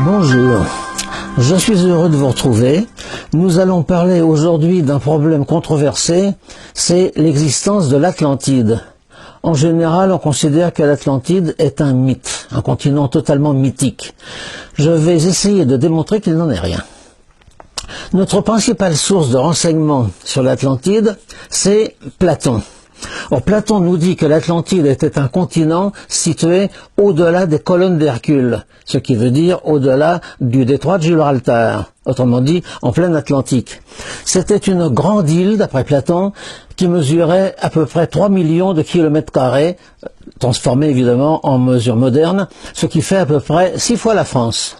Bonjour, je suis heureux de vous retrouver. Nous allons parler aujourd'hui d'un problème controversé, c'est l'existence de l'Atlantide. En général, on considère que l'Atlantide est un mythe, un continent totalement mythique. Je vais essayer de démontrer qu'il n'en est rien. Notre principale source de renseignements sur l'Atlantide, c'est Platon. Or, Platon nous dit que l'Atlantide était un continent situé au-delà des colonnes d'Hercule, ce qui veut dire au-delà du détroit de Gibraltar, autrement dit en plein Atlantique. C'était une grande île, d'après Platon, qui mesurait à peu près 3 millions de kilomètres carrés, transformée évidemment en mesure moderne, ce qui fait à peu près 6 fois la France.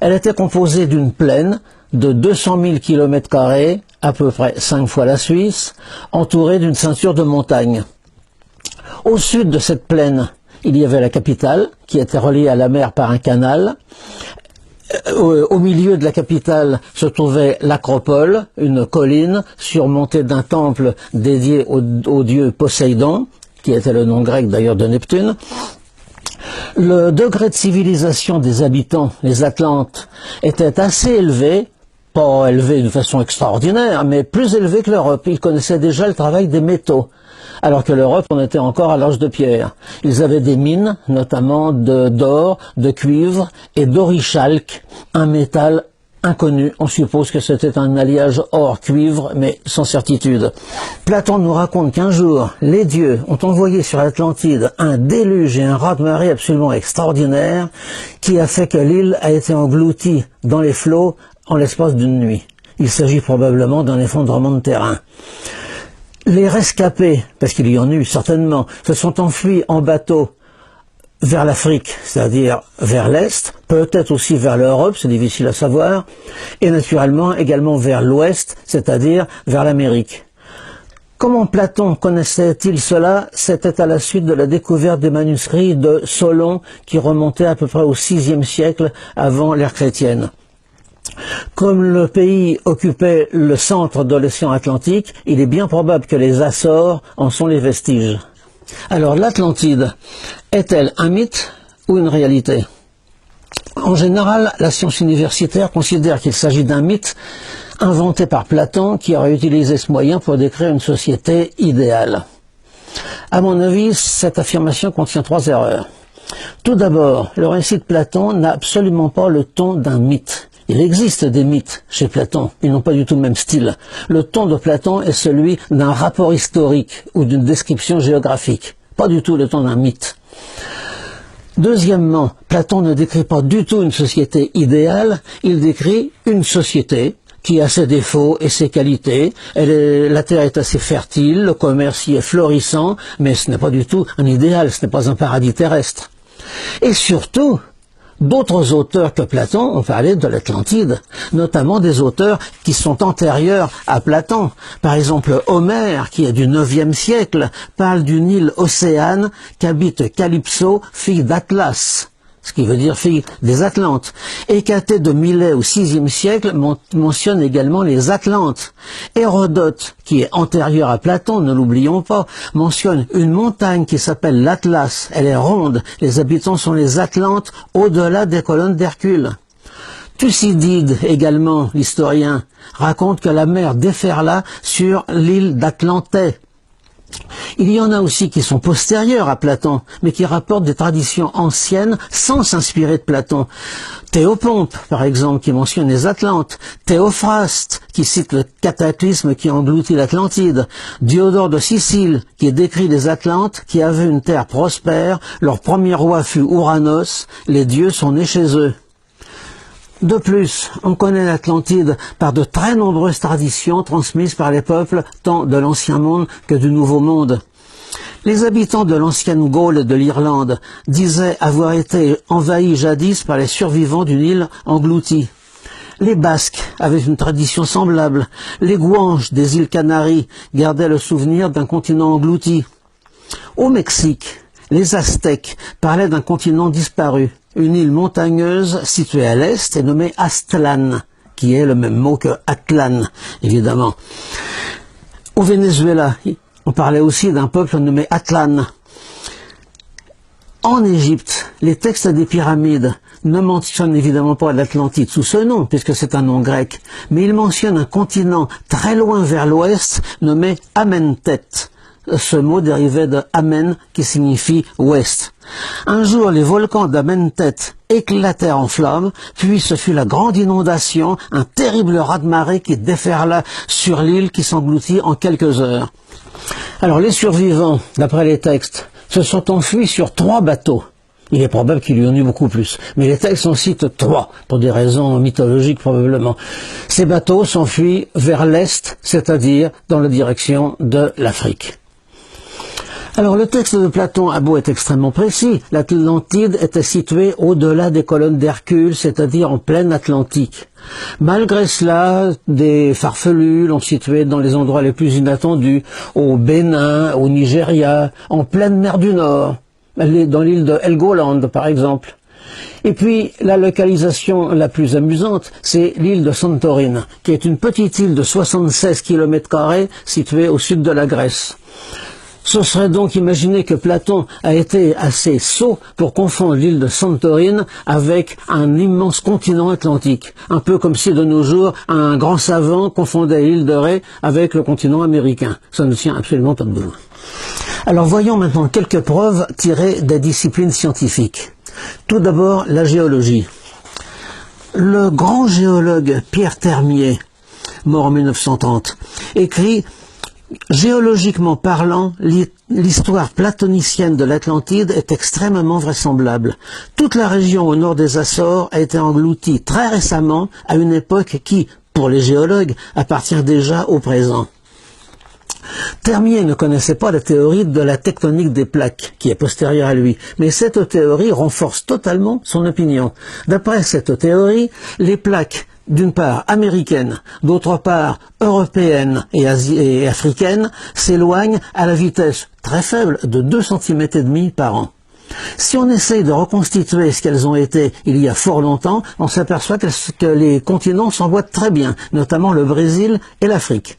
Elle était composée d'une plaine de 200 000 kilomètres carrés, à peu près 5 fois la Suisse, entourée d'une ceinture de montagnes. Au sud de cette plaine, il y avait la capitale, qui était reliée à la mer par un canal. Au milieu de la capitale se trouvait l'Acropole, une colline surmontée d'un temple dédié au dieu Poséidon, qui était le nom grec d'ailleurs de Neptune. Le degré de civilisation des habitants, les Atlantes, était assez élevé, pas élevé d'une façon extraordinaire, mais plus élevé que l'Europe. Ils connaissaient déjà le travail des métaux, alors que l'Europe, on était encore à l'âge de pierre. Ils avaient des mines, notamment d'or, de cuivre et d'orichalque, un métal inconnu. On suppose que c'était un alliage or-cuivre, mais sans certitude. Platon nous raconte qu'un jour, les dieux ont envoyé sur l'Atlantide un déluge et un raz-de-marée absolument extraordinaire qui a fait que l'île a été engloutie dans les flots en l'espace d'une nuit. Il s'agit probablement d'un effondrement de terrain. Les rescapés, parce qu'il y en a eu certainement, se sont enfuis en bateau vers l'Afrique, c'est-à-dire vers l'Est, peut-être aussi vers l'Europe, c'est difficile à savoir, et naturellement également vers l'Ouest, c'est-à-dire vers l'Amérique. Comment Platon connaissait-il cela? C'était à la suite de la découverte des manuscrits de Solon qui remontaient à peu près au VIe siècle avant l'ère chrétienne. Comme le pays occupait le centre de l'océan Atlantique, il est bien probable que les Açores en sont les vestiges. Alors l'Atlantide, est-elle un mythe ou une réalité? En général, la science universitaire considère qu'il s'agit d'un mythe inventé par Platon qui aurait utilisé ce moyen pour décrire une société idéale. À mon avis, cette affirmation contient 3 erreurs. Tout d'abord, le récit de Platon n'a absolument pas le ton d'un mythe. Il existe des mythes chez Platon, ils n'ont pas du tout le même style. Le ton de Platon est celui d'un rapport historique ou d'une description géographique, pas du tout le ton d'un mythe. Deuxièmement, Platon ne décrit pas du tout une société idéale, il décrit une société qui a ses défauts et ses qualités. La terre est assez fertile, le commerce y est florissant, mais ce n'est pas du tout un idéal, ce n'est pas un paradis terrestre. Et surtout, d'autres auteurs que Platon ont parlé de l'Atlantide, notamment des auteurs qui sont antérieurs à Platon. Par exemple, Homère, qui est du IXe siècle, parle d'une île océane qu'habite Calypso, fille d'Atlas, ce qui veut dire fille des Atlantes. Hécatée de Milet au VIe siècle mentionne également les Atlantes. Hérodote, qui est antérieur à Platon, ne l'oublions pas, mentionne une montagne qui s'appelle l'Atlas. Elle est ronde, les habitants sont les Atlantes au-delà des colonnes d'Hercule. Thucydide, également, l'historien, raconte que la mer déferla sur l'île d'Atlantais. Il y en a aussi qui sont postérieurs à Platon, mais qui rapportent des traditions anciennes sans s'inspirer de Platon. Théopompe, par exemple, qui mentionne les Atlantes. Théophraste, qui cite le cataclysme qui engloutit l'Atlantide. Diodore de Sicile, qui décrit les Atlantes qui avaient une terre prospère. Leur premier roi fut Ouranos. Les dieux sont nés chez eux. De plus, on connaît l'Atlantide par de très nombreuses traditions transmises par les peuples tant de l'Ancien Monde que du Nouveau Monde. Les habitants de l'ancienne Gaule et de l'Irlande disaient avoir été envahis jadis par les survivants d'une île engloutie. Les Basques avaient une tradition semblable. Les Guanches des îles Canaries gardaient le souvenir d'un continent englouti. Au Mexique, les Aztèques parlaient d'un continent disparu, une île montagneuse située à l'est et nommée Aztlán, qui est le même mot que Atlan, évidemment. Au Venezuela, on parlait aussi d'un peuple nommé Atlan. En Égypte, les textes des pyramides ne mentionne évidemment pas l'Atlantide sous ce nom, puisque c'est un nom grec, mais il mentionne un continent très loin vers l'ouest, nommé Amentet. Ce mot dérivait de Amen, qui signifie ouest. Un jour, les volcans d'Amentet éclatèrent en flammes, puis ce fut la grande inondation, un terrible raz-de-marée qui déferla sur l'île qui s'engloutit en quelques heures. Alors, les survivants, d'après les textes, se sont enfuis sur 3 bateaux. Il est probable qu'il y en eut beaucoup plus, mais les textes en citent 3, pour des raisons mythologiques probablement. Ces bateaux s'enfuient vers l'est, c'est-à-dire dans la direction de l'Afrique. Alors le texte de Platon a beau être extrêmement précis, l'Atlantide était située au-delà des colonnes d'Hercule, c'est-à-dire en pleine Atlantique. Malgré cela, des farfelus l'ont située dans les endroits les plus inattendus, au Bénin, au Nigeria, en pleine mer du Nord, dans l'île de Helgoland par exemple. Et puis, la localisation la plus amusante, c'est l'île de Santorin, qui est une petite île de 76 km² située au sud de la Grèce. Ce serait donc imaginer que Platon a été assez sot pour confondre l'île de Santorin avec un immense continent atlantique. Un peu comme si de nos jours, un grand savant confondait l'île de Ré avec le continent américain. Ça ne tient absolument pas debout. Alors voyons maintenant quelques preuves tirées des disciplines scientifiques. Tout d'abord, la géologie. Le grand géologue Pierre Termier, mort en 1930, écrit: géologiquement parlant, l'histoire platonicienne de l'Atlantide est extrêmement vraisemblable. Toute la région au nord des Açores a été engloutie très récemment à une époque qui, pour les géologues, appartient déjà au présent. Termier ne connaissait pas la théorie de la tectonique des plaques, qui est postérieure à lui, mais cette théorie renforce totalement son opinion. D'après cette théorie, les plaques, d'une part américaines, d'autre part européennes et africaines, s'éloignent à la vitesse très faible de 2,5 cm par an. Si on essaye de reconstituer ce qu'elles ont été il y a fort longtemps, on s'aperçoit que les continents s'emboîtent très bien, notamment le Brésil et l'Afrique.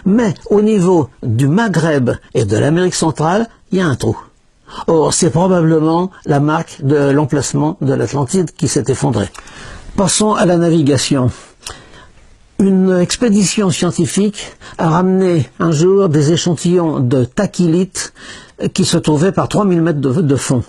Mais au niveau du Maghreb et de l'Amérique centrale, il y a un trou. Or, c'est probablement la marque de l'emplacement de l'Atlantide qui s'est effondrée. Passons à la navigation. Une expédition scientifique a ramené un jour des échantillons de tachylite qui se trouvaient par 3000 mètres de fond.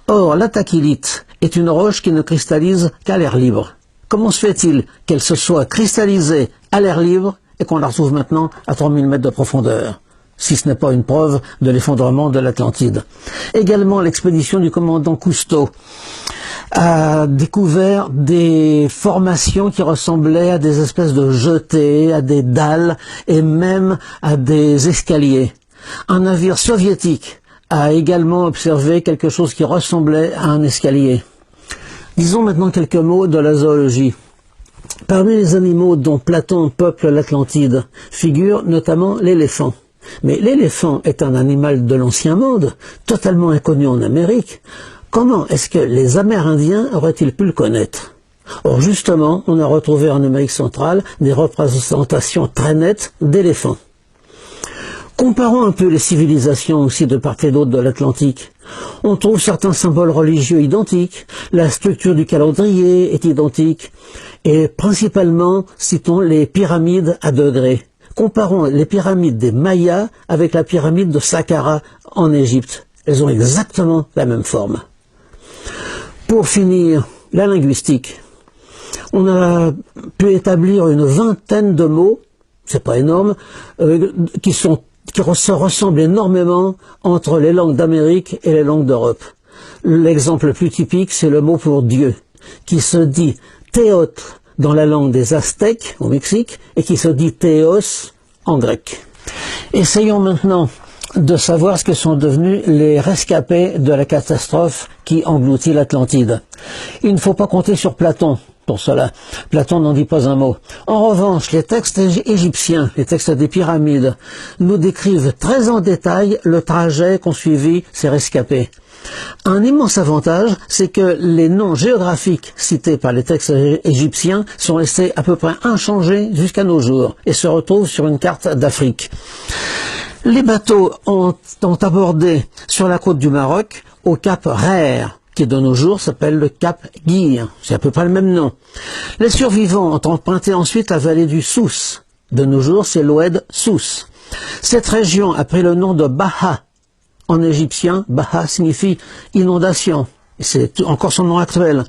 Or, la tachylite est une roche qui ne cristallise qu'à l'air libre. Comment se fait-il qu'elle se soit cristallisée à l'air libre et qu'on la retrouve maintenant à 3000 mètres de profondeur, si ce n'est pas une preuve de l'effondrement de l'Atlantide? Également, l'expédition du commandant Cousteau a découvert des formations qui ressemblaient à des espèces de jetées, à des dalles et même à des escaliers. Un navire soviétique a également observé quelque chose qui ressemblait à un escalier. Disons maintenant quelques mots de la zoologie. Parmi les animaux dont Platon peuple l'Atlantide figure notamment l'éléphant. Mais l'éléphant est un animal de l'ancien monde, totalement inconnu en Amérique. Comment est-ce que les Amérindiens auraient-ils pu le connaître? Or justement, on a retrouvé en Amérique centrale des représentations très nettes d'éléphants. Comparons un peu les civilisations aussi de part et d'autre de l'Atlantique. On trouve certains symboles religieux identiques, la structure du calendrier est identique, et principalement, citons les pyramides à degrés. Comparons les pyramides des Mayas avec la pyramide de Saqqara en Égypte. Elles ont exactement la même forme. Pour finir, la linguistique. On a pu établir une vingtaine de mots, c'est pas énorme, qui se ressemblent énormément entre les langues d'Amérique et les langues d'Europe. L'exemple le plus typique, c'est le mot pour Dieu, qui se dit Théotre dans la langue des Aztèques au Mexique et qui se dit Théos en grec. Essayons maintenant de savoir ce que sont devenus les rescapés de la catastrophe qui engloutit l'Atlantide. Il ne faut pas compter sur Platon pour cela. Platon n'en dit pas un mot. En revanche, les textes égyptiens, les textes des pyramides, nous décrivent très en détail le trajet qu'ont suivi ces rescapés. Un immense avantage, c'est que les noms géographiques cités par les textes égyptiens sont restés à peu près inchangés jusqu'à nos jours et se retrouvent sur une carte d'Afrique. Les bateaux ont abordé sur la côte du Maroc, au cap Rère, qui de nos jours s'appelle le Cap Guire. C'est à peu près le même nom. Les survivants ont emprunté ensuite la vallée du Souss. De nos jours, c'est l'Oued Souss. Cette région a pris le nom de Baha. En égyptien, Baha signifie inondation. C'est encore son nom actuel.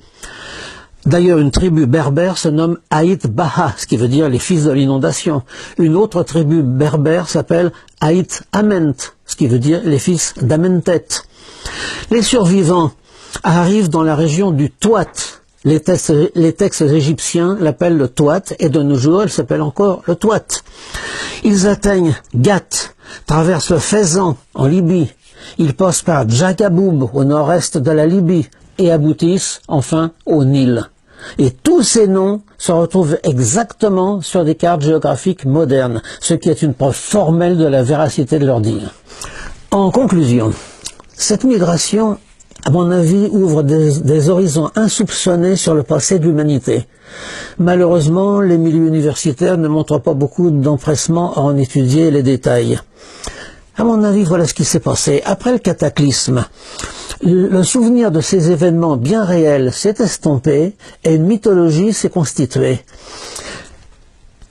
D'ailleurs, une tribu berbère se nomme Haït Baha, ce qui veut dire les fils de l'inondation. Une autre tribu berbère s'appelle Haït Ament, ce qui veut dire les fils d'Amentet. Les survivants arrivent dans la région du Touat. Les textes égyptiens l'appellent le Touat, et de nos jours, elle s'appelle encore le Touat. Ils atteignent Gat, traversent le Fezzan en Libye. Ils passent par Djagaboub au nord-est de la Libye et aboutissent enfin au Nil. Et tous ces noms se retrouvent exactement sur des cartes géographiques modernes, ce qui est une preuve formelle de la véracité de leur dire. En conclusion, cette migration, à mon avis, ouvre des horizons insoupçonnés sur le passé de l'humanité. Malheureusement, les milieux universitaires ne montrent pas beaucoup d'empressement à en étudier les détails. À mon avis, voilà ce qui s'est passé. Après le cataclysme, le souvenir de ces événements bien réels s'est estompé et une mythologie s'est constituée.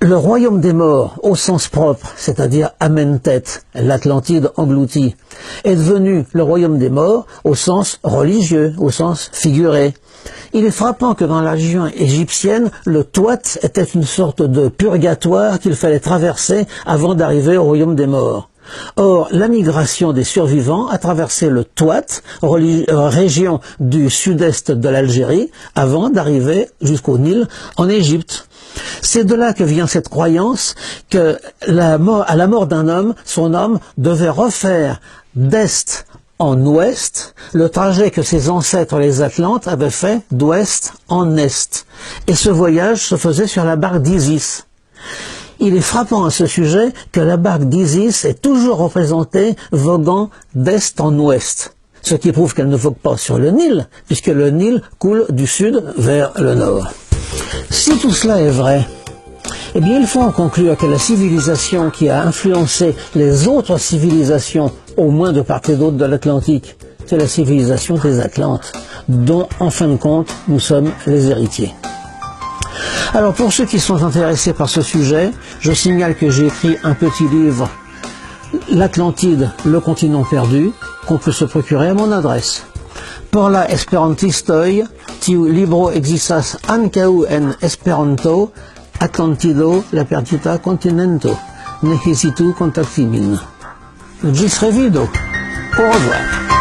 Le royaume des morts, au sens propre, c'est-à-dire Amentet, l'Atlantide engloutie, est devenu le royaume des morts au sens religieux, au sens figuré. Il est frappant que dans la région égyptienne, le Touat était une sorte de purgatoire qu'il fallait traverser avant d'arriver au royaume des morts. Or, la migration des survivants a traversé le Touat, région du sud-est de l'Algérie, avant d'arriver jusqu'au Nil en Égypte. C'est de là que vient cette croyance que à la mort d'un homme, son âme devait refaire d'est en ouest le trajet que ses ancêtres les Atlantes avaient fait d'ouest en est. Et ce voyage se faisait sur la barque d'Isis. Il est frappant à ce sujet que la barque d'Isis est toujours représentée voguant d'est en ouest, ce qui prouve qu'elle ne vogue pas sur le Nil, puisque le Nil coule du sud vers le nord. Si tout cela est vrai, eh bien il faut en conclure que la civilisation qui a influencé les autres civilisations, au moins de part et d'autre de l'Atlantique, c'est la civilisation des Atlantes, dont en fin de compte nous sommes les héritiers. Alors pour ceux qui sont intéressés par ce sujet, je signale que j'ai écrit un petit livre, L'Atlantide, le continent perdu, qu'on peut se procurer à mon adresse. Por la esperantistoj, tiu libro ekzistas ankaŭ en Esperanto, Atlantido, la perdita continento. Ne hezitu kontakti min. Ĝis revido. Au revoir.